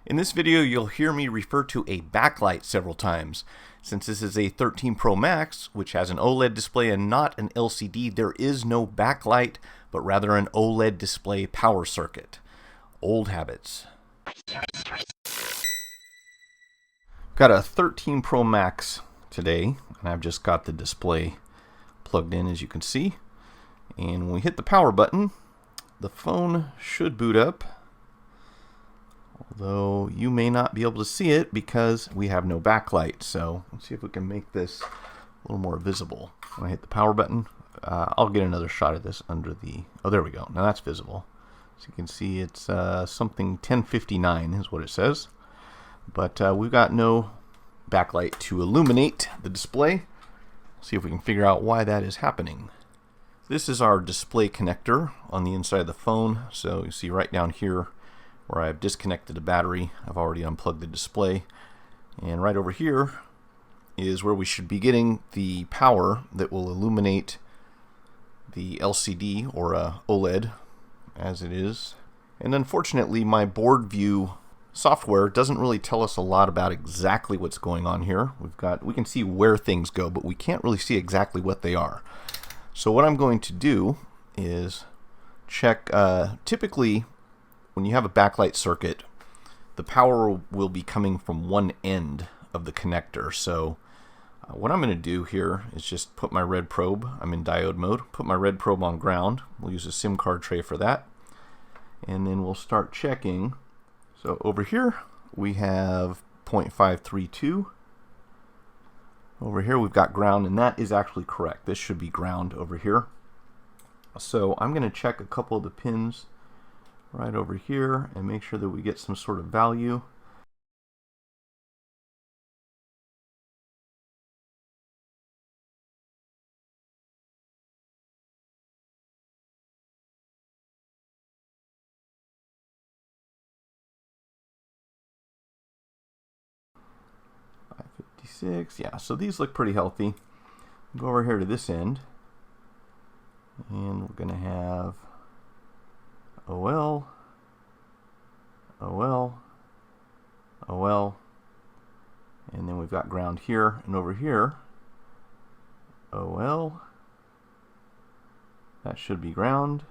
In this video, you'll hear me refer to a backlight several times. Since this is a 13 Pro Max, which has an OLED display and not an LCD, there is no backlight, but rather an OLED display power circuit. Old habits. Got a 13 Pro Max today, and I've just got the display plugged in, as you can see. And when we hit the power button, the phone should boot up. Although you may not be able to see it because we have no backlight. So let's see if we can make this a little more visible. When I hit the power button, I'll get another shot of this under the... Oh, there we go. Now that's visible. So you can see it's something 1059 is what it says. But we've got no backlight to illuminate the display. See if we can figure out why that is happening. This is our display connector on the inside of the phone. So you see right down here where I've disconnected the battery, I've already unplugged the display. And right over here is where we should be getting the power that will illuminate the LCD or OLED as it is. And unfortunately, my board view software doesn't really tell us a lot about exactly what's going on here. We can see where things go, but we can't really see exactly what they are. So what I'm going to do is check, typically when you have a backlight circuit, the power will be coming from one end of the connector. So what I'm going to do here is just put my red probe, I'm in diode mode, put my red probe on ground. We'll use a SIM card tray for that. And then we'll start checking. So over here we have 0.532. Over here we've got ground, and that is actually correct. This should be ground over here. So I'm going to check a couple of the pins right over here and make sure that we get some sort of value. Yeah, so these look pretty healthy. Go over here to this end, and we're going to have OL, OL, OL, and then we've got ground here, and over here, OL, that should be ground,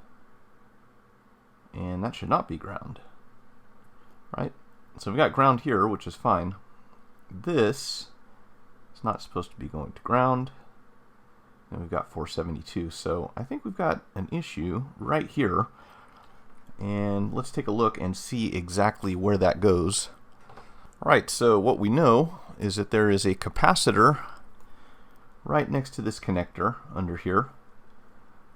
and that should not be ground, right? So we've got ground here, which is fine. This is not supposed to be going to ground, and we've got 472, so I think we've got an issue right here. And let's take a look and see exactly where that goes. Alright, so what we know is that there is a capacitor right next to this connector under here.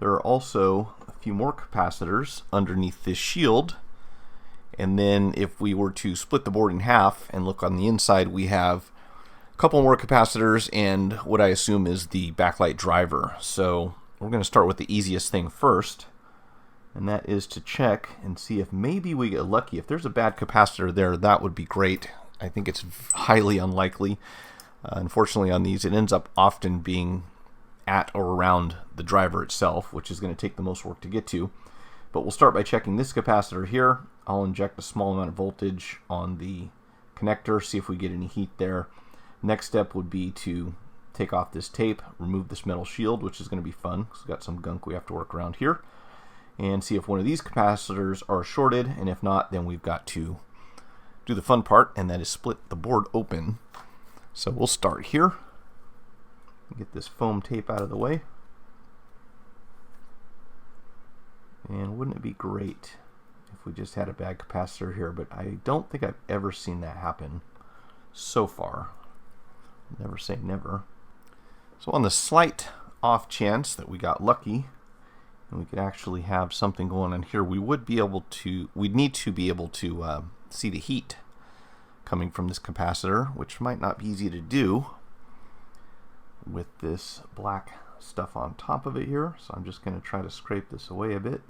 There are also a few more capacitors underneath this shield. And then if we were to split the board in half and look on the inside, we have a couple more capacitors and what I assume is the backlight driver. So we're going to start with the easiest thing first. And that is to check and see if maybe we get lucky. If there's a bad capacitor there, that would be great. I think it's highly unlikely. Unfortunately on these, it ends up often being at or around the driver itself, which is going to take the most work to get to. But we'll start by checking this capacitor here. I'll inject a small amount of voltage on the connector, see if we get any heat there. Next step would be to take off this tape, remove this metal shield, which is going to be fun because we've got some gunk we have to work around here. And see if one of these capacitors are shorted, and if not, then we've got to do the fun part, and that is split the board open. So we'll start here. Get this foam tape out of the way. And wouldn't it be great if we just had a bad capacitor here, but I don't think I've ever seen that happen so far. Never say never. So on the slight off chance that we got lucky, and we could actually have something going on here, we'd need to be able to see the heat coming from this capacitor, which might not be easy to do with this black stuff on top of it here. So I'm just going to try to scrape this away a bit.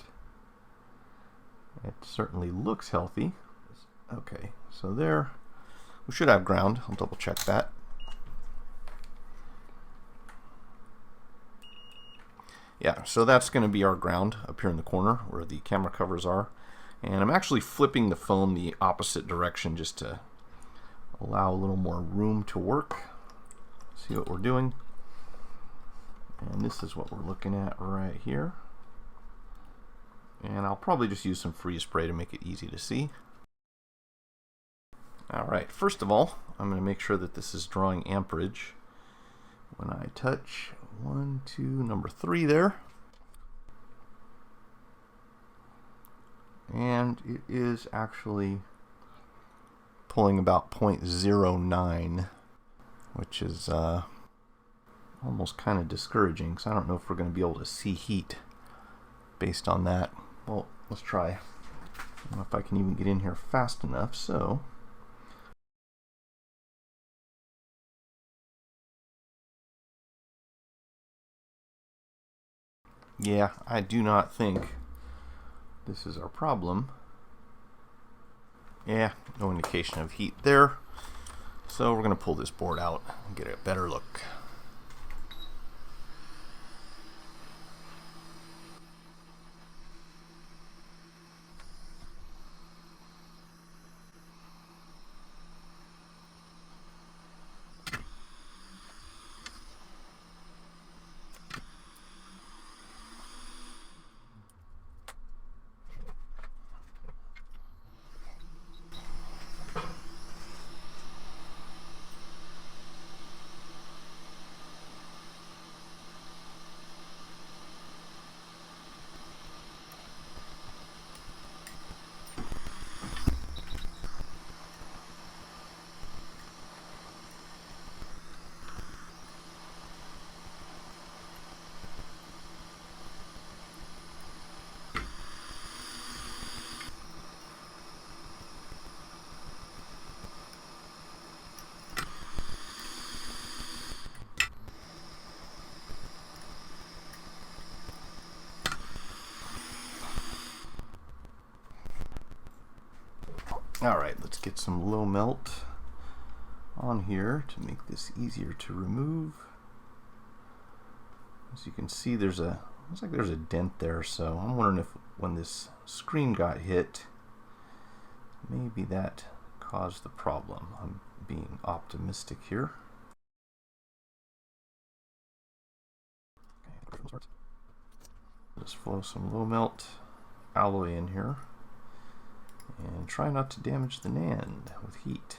It certainly looks healthy. Okay, so there we should have ground. I'll double check that. Yeah, so that's going to be our ground up here in the corner where the camera covers are. And I'm actually flipping the phone the opposite direction just to allow a little more room to work. See what we're doing. And this is what we're looking at right here. And I'll probably just use some freeze spray to make it easy to see. Alright, first of all, I'm going to make sure that this is drawing amperage. When I touch 1, 2, number 3 there. And it is actually pulling about 0.09, which is almost kind of discouraging, because I don't know if we're going to be able to see heat based on that. Well, let's try. I don't know if I can even get in here fast enough, so... Yeah, I do not think this is our problem. Yeah, no indication of heat there. So we're going to pull this board out and get a better look. Alright, let's get some low melt on here to make this easier to remove. As you can see, looks like there's a dent there, so I'm wondering if when this screen got hit, maybe that caused the problem. I'm being optimistic here. Just flow some low melt alloy in here. And try not to damage the NAND with heat.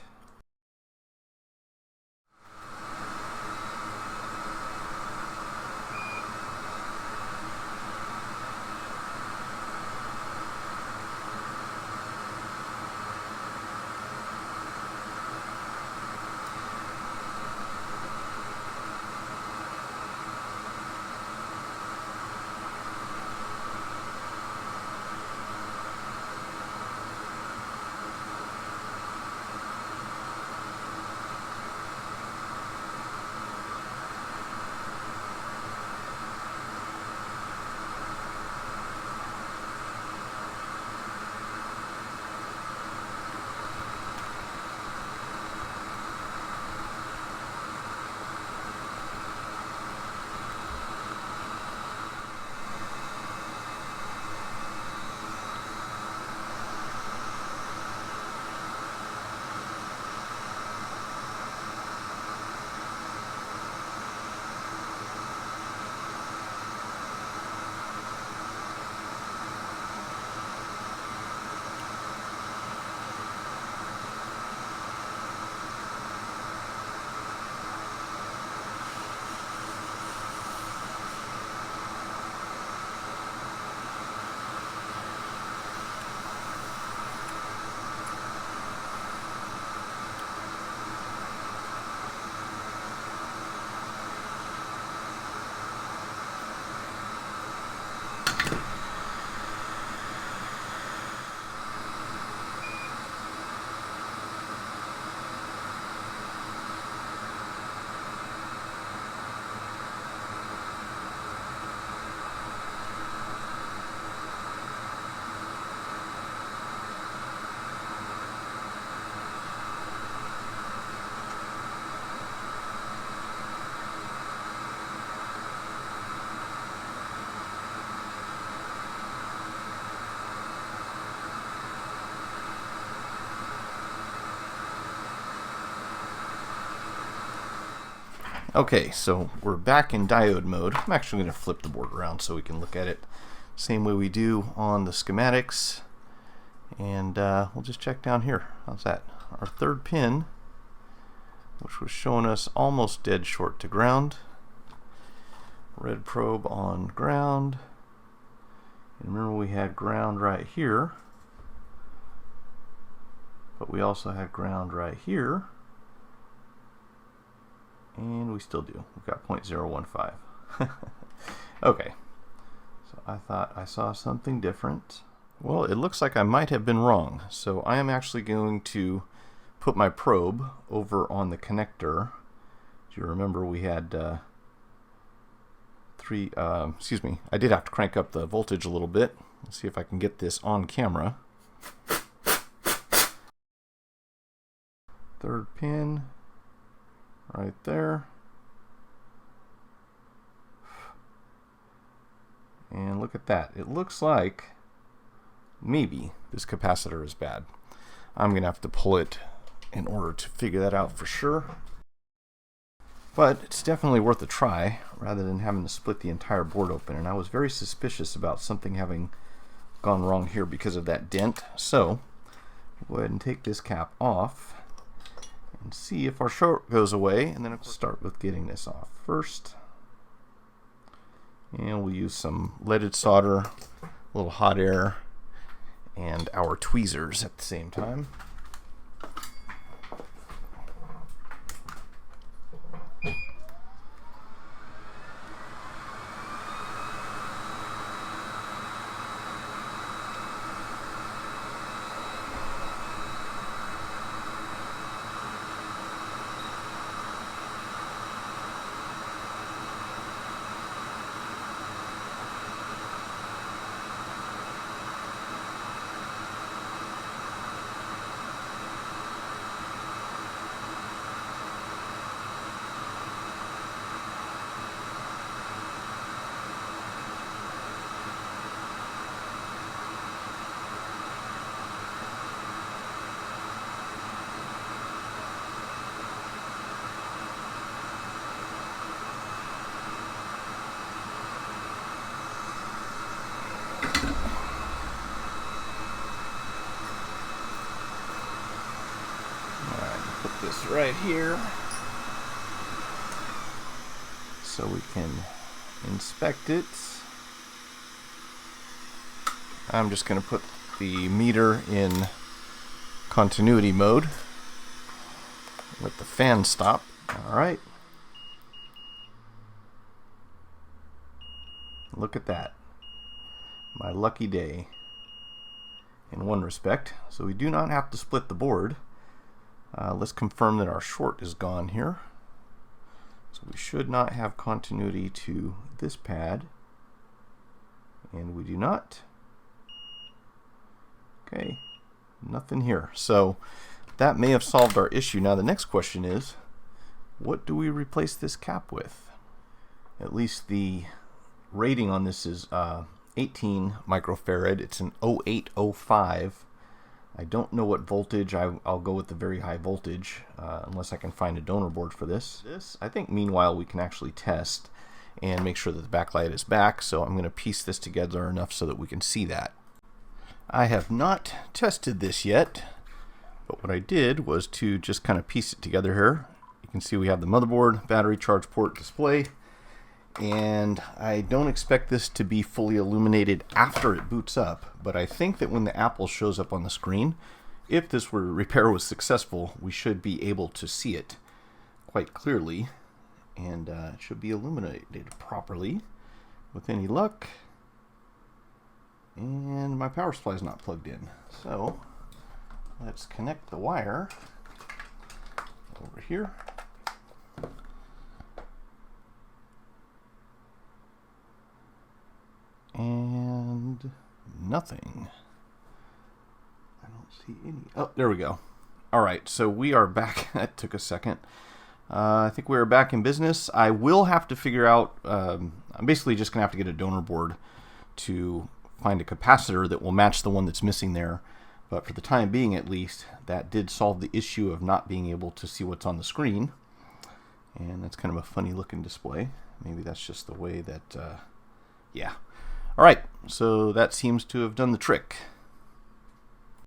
Okay, so we're back in diode mode. I'm actually going to flip the board around so we can look at it same way we do on the schematics. And we'll just check down here. How's that? Our third pin, which was showing us almost dead short to ground. Red probe on ground. And remember, we had ground right here, but we also had ground right here. And we still do. We've got 0.015. Okay. So I thought I saw something different. Well, it looks like I might have been wrong. So I am actually going to put my probe over on the connector. Do you remember we had I did have to crank up the voltage a little bit. Let's see if I can get this on camera. Third pin. Right there. And look at that. It looks like maybe this capacitor is bad. I'm going to have to pull it in order to figure that out for sure. But it's definitely worth a try rather than having to split the entire board open. And I was very suspicious about something having gone wrong here because of that dent. So go ahead and take this cap off and see if our short goes away, and then we'll start with getting this off first. And we'll use some leaded solder, a little hot air, and our tweezers at the same time. Put this right here so we can inspect it. I'm just going to put the meter in continuity mode. Let the fan stop. Alright. Look at that. My lucky day in one respect. So we do not have to split the board. Let's confirm that our short is gone here. So we should not have continuity to this pad. And we do not. Okay, nothing here. So that may have solved our issue. Now the next question is, what do we replace this cap with? At least the rating on this is 18 microfarad. It's an 0805. I don't know what voltage. I'll go with the very high voltage unless I can find a donor board for this. I think meanwhile we can actually test and make sure that the backlight is back. So I'm going to piece this together enough so that we can see that. I have not tested this yet, but what I did was to just kind of piece it together here. You can see we have the motherboard, battery, charge port, display, and I don't expect this to be fully illuminated after it boots up, but I think that when the Apple shows up on the screen, if this repair was successful, we should be able to see it quite clearly, and it should be illuminated properly with any luck. And my power supply is not plugged in, so let's connect the wire over here. And nothing. I don't see any. Oh, there we go. All right, so we are back. That took a second. I think we're back in business. I will have to figure out, I'm basically just going to have to get a donor board to find a capacitor that will match the one that's missing there. But for the time being, at least, that did solve the issue of not being able to see what's on the screen. And that's kind of a funny looking display. Maybe that's just the way that, yeah. Alright, so that seems to have done the trick.